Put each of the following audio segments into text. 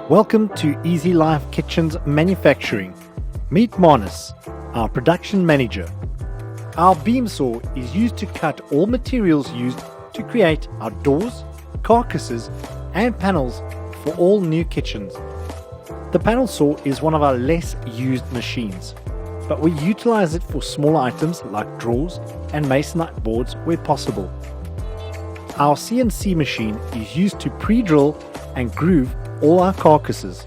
Welcome to Easylife Kitchens Manufacturing. Meet Manus, our production manager. Our beam saw is used to cut all materials used to create our doors, carcasses and panels for all new kitchens. The panel saw is one of our less used machines, but we utilize it for small items like drawers and masonite boards where possible. Our CNC machine is used to pre-drill and groove all our carcasses.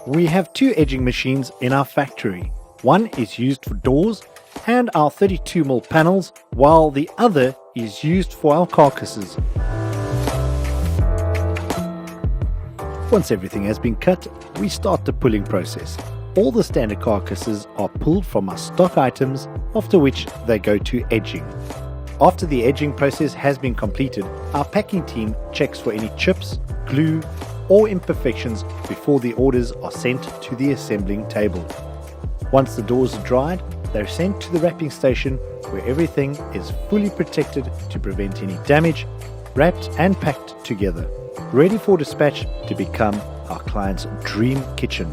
We have two edging machines in our factory. One is used for doors and our 32mm panels, while the other is used for our carcasses. Once everything has been cut, we start the pulling process. All the standard carcasses are pulled from our stock items, after which they go to edging. After the edging process has been completed, our packing team checks for any chips, glue or imperfections before the orders are sent to the assembling table. Once the doors are dried, they're sent to the wrapping station where everything is fully protected to prevent any damage, wrapped and packed together, ready for dispatch to become our client's dream kitchen.